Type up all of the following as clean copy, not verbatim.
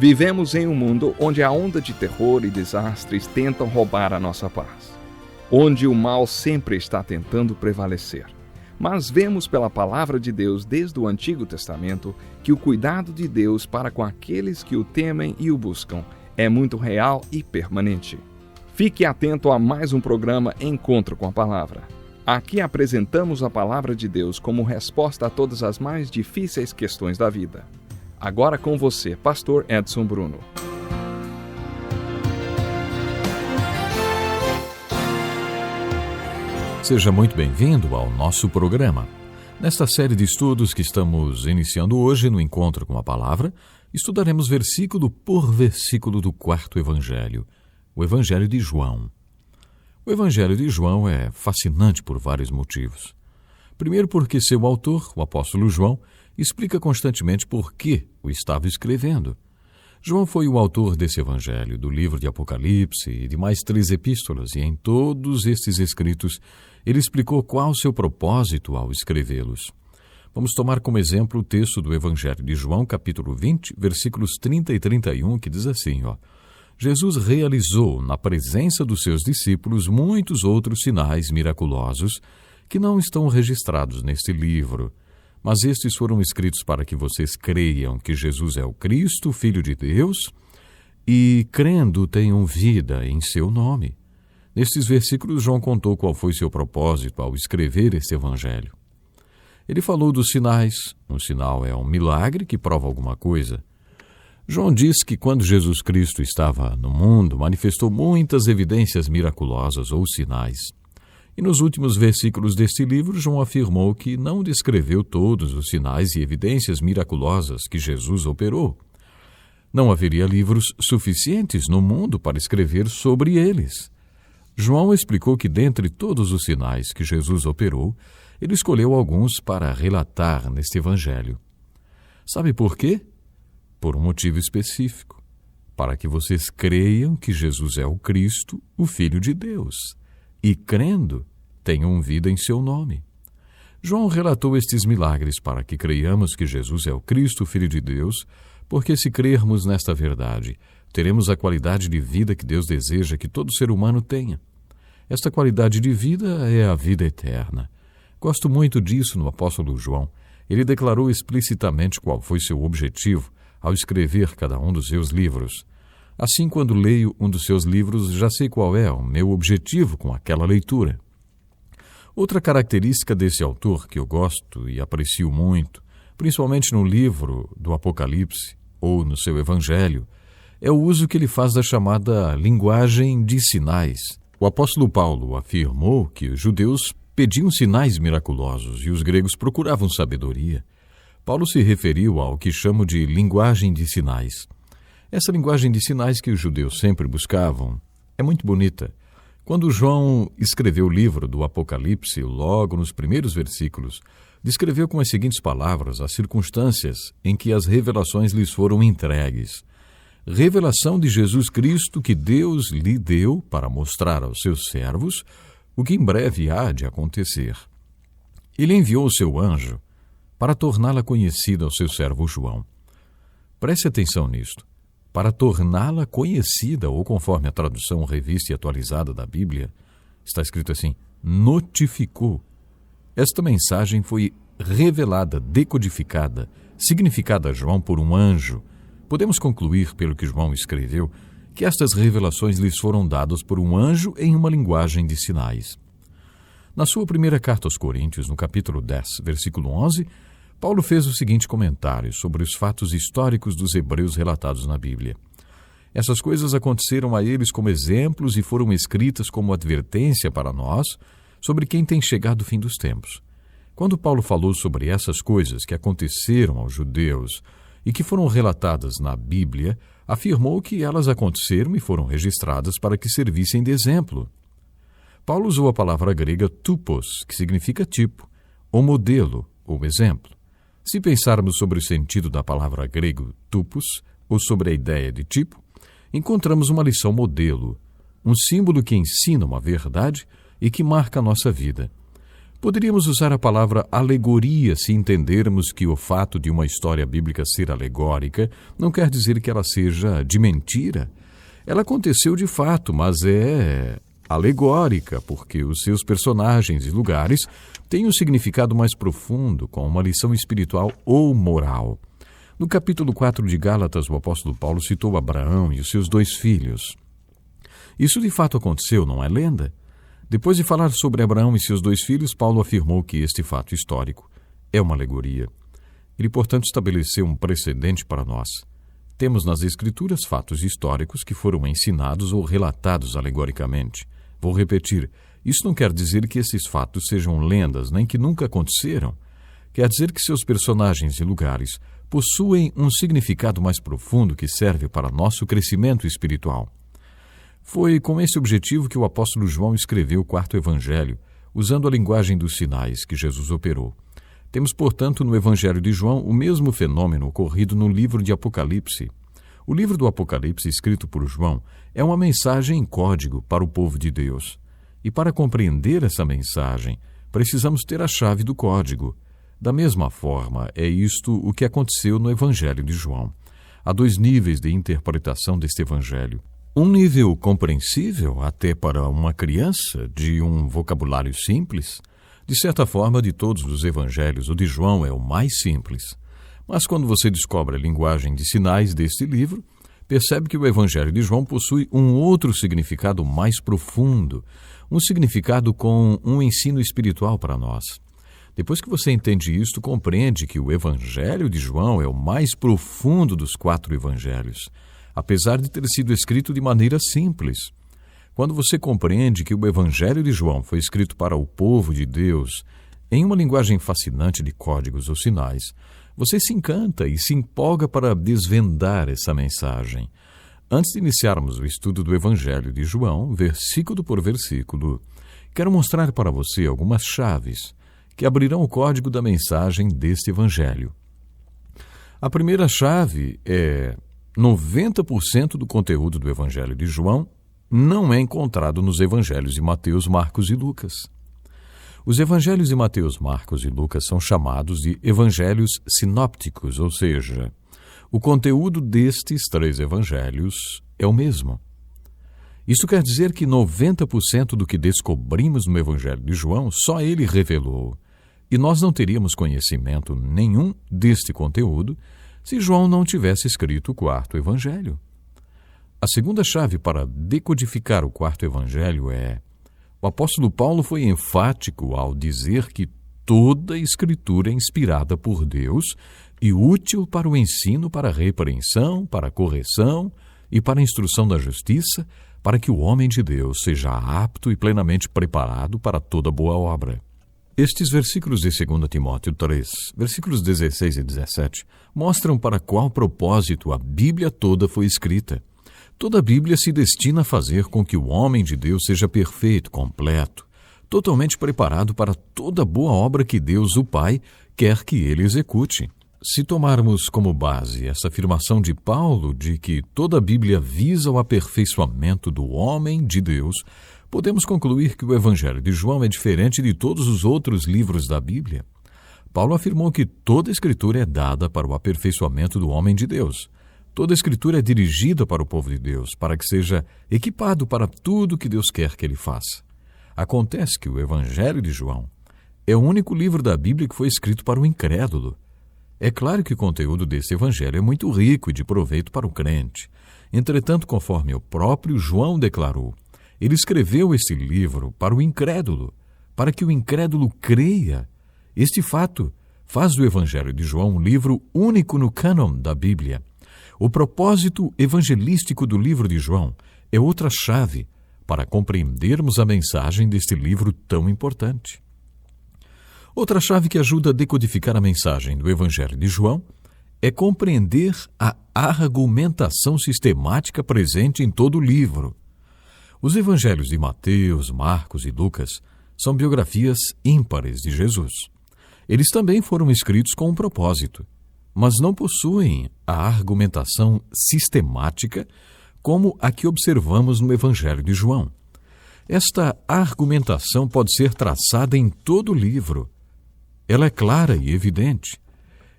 Vivemos em um mundo onde a onda de terror e desastres tentam roubar a nossa paz, onde o mal sempre está tentando prevalecer. Mas vemos pela palavra de Deus desde o Antigo Testamento que o cuidado de Deus para com aqueles que o temem e o buscam é muito real e permanente. Fique atento a mais um programa Encontro com a Palavra. Aqui apresentamos a palavra de Deus como resposta a todas as mais difíceis questões da vida. Agora com você, Pastor Edson Bruno. Seja muito bem-vindo ao nosso programa. Nesta série de estudos que estamos iniciando hoje no Encontro com a Palavra, estudaremos versículo por versículo do quarto Evangelho, o Evangelho de João. O Evangelho de João é fascinante por vários motivos. Primeiro porque seu autor, o apóstolo João, explica constantemente por que o estava escrevendo. João foi o autor desse evangelho, do livro de Apocalipse e de mais 3 epístolas, e em todos estes escritos ele explicou qual o seu propósito ao escrevê-los. Vamos tomar como exemplo o texto do Evangelho de João, capítulo 20, versículos 30 e 31, que diz assim, Jesus realizou na presença dos seus discípulos muitos outros sinais miraculosos que não estão registrados neste livro, mas estes foram escritos para que vocês creiam que Jesus é o Cristo, Filho de Deus, e, crendo, tenham vida em seu nome. Nestes versículos, João contou qual foi seu propósito ao escrever este evangelho. Ele falou dos sinais. Um sinal é um milagre que prova alguma coisa. João diz que quando Jesus Cristo estava no mundo, manifestou muitas evidências miraculosas ou sinais. E nos últimos versículos deste livro, João afirmou que não descreveu todos os sinais e evidências miraculosas que Jesus operou. Não haveria livros suficientes no mundo para escrever sobre eles. João explicou que dentre todos os sinais que Jesus operou, ele escolheu alguns para relatar neste evangelho. Sabe por quê? Por um motivo específico, para que vocês creiam que Jesus é o Cristo, o Filho de Deus, e, crendo, tenham vida em seu nome. João relatou estes milagres para que creiamos que Jesus é o Cristo, Filho de Deus, porque se crermos nesta verdade, teremos a qualidade de vida que Deus deseja que todo ser humano tenha. Esta qualidade de vida é a vida eterna. Gosto muito disso no apóstolo João. Ele declarou explicitamente qual foi seu objetivo ao escrever cada um dos seus livros. Assim, quando leio um dos seus livros, já sei qual é o meu objetivo com aquela leitura. Outra característica desse autor que eu gosto e aprecio muito, principalmente no livro do Apocalipse ou no seu Evangelho, é o uso que ele faz da chamada linguagem de sinais. O apóstolo Paulo afirmou que os judeus pediam sinais miraculosos e os gregos procuravam sabedoria. Paulo se referiu ao que chamo de linguagem de sinais. Essa linguagem de sinais que os judeus sempre buscavam é muito bonita. Quando João escreveu o livro do Apocalipse, logo nos primeiros versículos, descreveu com as seguintes palavras as circunstâncias em que as revelações lhes foram entregues. Revelação de Jesus Cristo que Deus lhe deu para mostrar aos seus servos o que em breve há de acontecer. Ele enviou o seu anjo para torná-la conhecida ao seu servo João. Preste atenção nisto. Para torná-la conhecida, ou conforme a tradução revista e atualizada da Bíblia, está escrito assim, notificou. Esta mensagem foi revelada, decodificada, significada a João por um anjo. Podemos concluir, pelo que João escreveu, que estas revelações lhes foram dadas por um anjo em uma linguagem de sinais. Na sua primeira carta aos Coríntios, no capítulo 10, versículo 11, Paulo fez o seguinte comentário sobre os fatos históricos dos hebreus relatados na Bíblia. Essas coisas aconteceram a eles como exemplos e foram escritas como advertência para nós sobre quem tem chegado o fim dos tempos. Quando Paulo falou sobre essas coisas que aconteceram aos judeus e que foram relatadas na Bíblia, afirmou que elas aconteceram e foram registradas para que servissem de exemplo. Paulo usou a palavra grega tupos, que significa tipo, ou modelo, ou exemplo. Se pensarmos sobre o sentido da palavra grego tupos, ou sobre a ideia de tipo, encontramos uma lição modelo, um símbolo que ensina uma verdade e que marca a nossa vida. Poderíamos usar a palavra alegoria se entendermos que o fato de uma história bíblica ser alegórica não quer dizer que ela seja de mentira. Ela aconteceu de fato, mas é alegórica, porque os seus personagens e lugares têm um significado mais profundo, com uma lição espiritual ou moral. No capítulo 4 de Gálatas, o apóstolo Paulo citou Abraão e os seus 2 filhos. Isso de fato aconteceu, não é lenda? Depois de falar sobre Abraão e seus 2 filhos, Paulo afirmou que este fato histórico é uma alegoria. Ele, portanto, estabeleceu um precedente para nós. Temos nas Escrituras fatos históricos que foram ensinados ou relatados alegoricamente. Vou repetir, isso não quer dizer que esses fatos sejam lendas, nem que nunca aconteceram. Quer dizer que seus personagens e lugares possuem um significado mais profundo que serve para nosso crescimento espiritual. Foi com esse objetivo que o apóstolo João escreveu o 4º Evangelho, usando a linguagem dos sinais que Jesus operou. Temos, portanto, no Evangelho de João o mesmo fenômeno ocorrido no livro de Apocalipse. O livro do Apocalipse, escrito por João, é uma mensagem em código para o povo de Deus. E para compreender essa mensagem, precisamos ter a chave do código. Da mesma forma, é isto o que aconteceu no Evangelho de João. Há 2 níveis de interpretação deste Evangelho. Um nível compreensível, até para uma criança, de um vocabulário simples. De certa forma, de todos os evangelhos, o de João é o mais simples. Mas quando você descobre a linguagem de sinais deste livro, percebe que o evangelho de João possui um outro significado mais profundo, um significado com um ensino espiritual para nós. Depois que você entende isto, compreende que o evangelho de João é o mais profundo dos 4 evangelhos, apesar de ter sido escrito de maneira simples. Quando você compreende que o Evangelho de João foi escrito para o povo de Deus, em uma linguagem fascinante de códigos ou sinais, você se encanta e se empolga para desvendar essa mensagem. Antes de iniciarmos o estudo do Evangelho de João, versículo por versículo, quero mostrar para você algumas chaves que abrirão o código da mensagem deste Evangelho. A primeira chave é: 90% do conteúdo do Evangelho de João não é encontrado nos Evangelhos de Mateus, Marcos e Lucas. Os Evangelhos de Mateus, Marcos e Lucas são chamados de Evangelhos sinópticos, ou seja, o conteúdo destes 3 evangelhos é o mesmo. Isso quer dizer que 90% do que descobrimos no Evangelho de João só ele revelou, e nós não teríamos conhecimento nenhum deste conteúdo se João não tivesse escrito o 4º Evangelho. A segunda chave para decodificar o 4º Evangelho é: o apóstolo Paulo foi enfático ao dizer que toda a Escritura é inspirada por Deus e útil para o ensino, para a repreensão, para a correção e para a instrução da justiça, para que o homem de Deus seja apto e plenamente preparado para toda boa obra. Estes versículos de 2 Timóteo 3, versículos 16 e 17, mostram para qual propósito a Bíblia toda foi escrita. Toda a Bíblia se destina a fazer com que o homem de Deus seja perfeito, completo, totalmente preparado para toda boa obra que Deus, o Pai, quer que ele execute. Se tomarmos como base essa afirmação de Paulo de que toda a Bíblia visa o aperfeiçoamento do homem de Deus, podemos concluir que o Evangelho de João é diferente de todos os outros livros da Bíblia. Paulo afirmou que toda a Escritura é dada para o aperfeiçoamento do homem de Deus. Toda a Escritura é dirigida para o povo de Deus, para que seja equipado para tudo que Deus quer que ele faça. Acontece que o Evangelho de João é o único livro da Bíblia que foi escrito para o incrédulo. É claro que o conteúdo desse Evangelho é muito rico e de proveito para o crente. Entretanto, conforme o próprio João declarou, ele escreveu este livro para o incrédulo, para que o incrédulo creia. Este fato faz do Evangelho de João um livro único no cânon da Bíblia. O propósito evangelístico do livro de João é outra chave para compreendermos a mensagem deste livro tão importante. Outra chave que ajuda a decodificar a mensagem do Evangelho de João é compreender a argumentação sistemática presente em todo o livro. Os Evangelhos de Mateus, Marcos e Lucas são biografias ímpares de Jesus. Eles também foram escritos com um propósito, mas não possuem a argumentação sistemática como a que observamos no Evangelho de João. Esta argumentação pode ser traçada em todo o livro. Ela é clara e evidente.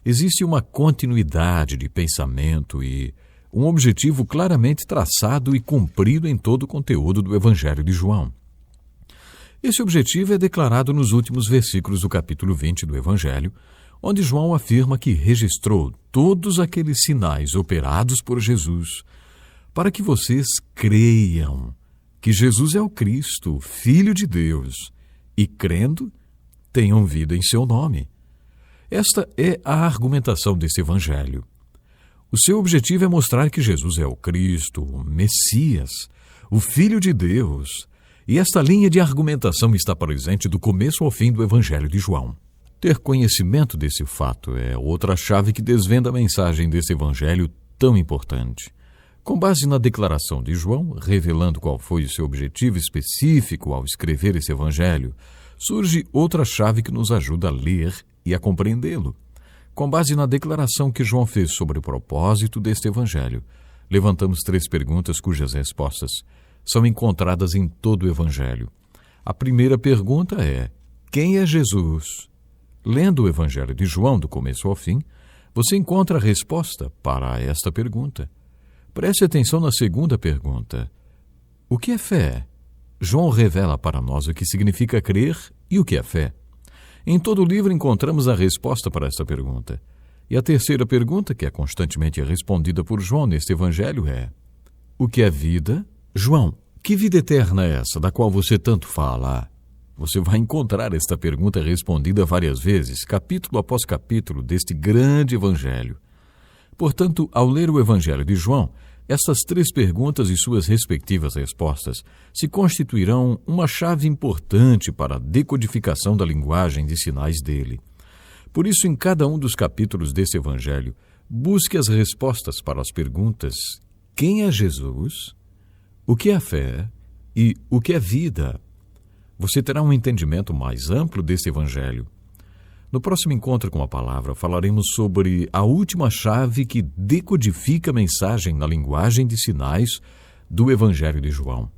Existe uma continuidade de pensamento e um objetivo claramente traçado e cumprido em todo o conteúdo do Evangelho de João. Esse objetivo é declarado nos últimos versículos do capítulo 20 do Evangelho, onde João afirma que registrou todos aqueles sinais operados por Jesus para que vocês creiam que Jesus é o Cristo, Filho de Deus, e crendo, tenham vida em seu nome. Esta é a argumentação desse Evangelho. O seu objetivo é mostrar que Jesus é o Cristo, o Messias, o Filho de Deus, e esta linha de argumentação está presente do começo ao fim do Evangelho de João. Ter conhecimento desse fato é outra chave que desvenda a mensagem desse Evangelho tão importante. Com base na declaração de João, revelando qual foi o seu objetivo específico ao escrever esse Evangelho, surge outra chave que nos ajuda a ler e a compreendê-lo. Com base na declaração que João fez sobre o propósito deste Evangelho, levantamos 3 perguntas cujas respostas são encontradas em todo o Evangelho. A primeira pergunta é: quem é Jesus? Lendo o Evangelho de João do começo ao fim, você encontra a resposta para esta pergunta. Preste atenção na segunda pergunta. O que é fé? João revela para nós o que significa crer e o que é fé. Em todo o livro encontramos a resposta para esta pergunta. E a terceira pergunta, que é constantemente respondida por João neste Evangelho, é: o que é vida? João, que vida eterna é essa da qual você tanto fala? Você vai encontrar esta pergunta respondida várias vezes, capítulo após capítulo deste grande Evangelho. Portanto, ao ler o Evangelho de João, essas 3 perguntas e suas respectivas respostas se constituirão uma chave importante para a decodificação da linguagem de sinais dele. Por isso, em cada um dos capítulos desse Evangelho, busque as respostas para as perguntas: quem é Jesus? O que é fé? E o que é vida? Você terá um entendimento mais amplo desse Evangelho. No próximo encontro com a palavra, falaremos sobre a última chave que decodifica a mensagem na linguagem de sinais do Evangelho de João.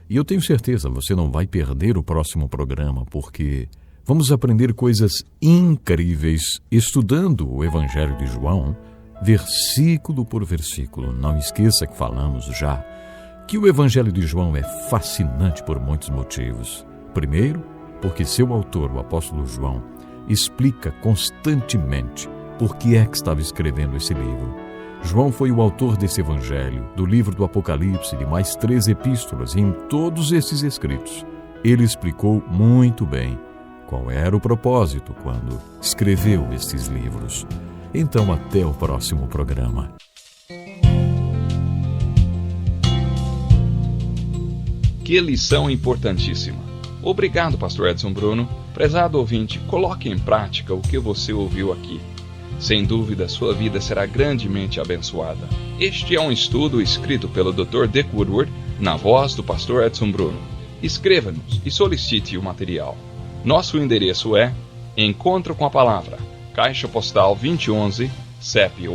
E eu tenho certeza, você não vai perder o próximo programa, porque vamos aprender coisas incríveis estudando o Evangelho de João, versículo por versículo. Não esqueça que falamos já que o Evangelho de João é fascinante por muitos motivos. Primeiro, porque seu autor, o apóstolo João, explica constantemente por que é que estava escrevendo esse livro. João foi o autor desse Evangelho, do livro do Apocalipse, de mais 3 epístolas, e em todos esses escritos, ele explicou muito bem qual era o propósito quando escreveu estes livros. Então, até o próximo programa. Que lição importantíssima! Obrigado, pastor Edson Bruno. Prezado ouvinte, coloque em prática o que você ouviu aqui. Sem dúvida, sua vida será grandemente abençoada. Este é um estudo escrito pelo Dr. Dick Woodward, na voz do pastor Edson Bruno. Escreva-nos e solicite o material. Nosso endereço é Encontro com a Palavra, Caixa Postal 2011, CEP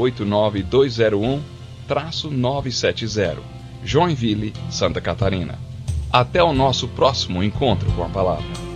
89201-970, Joinville, Santa Catarina. Até o nosso próximo encontro com a palavra.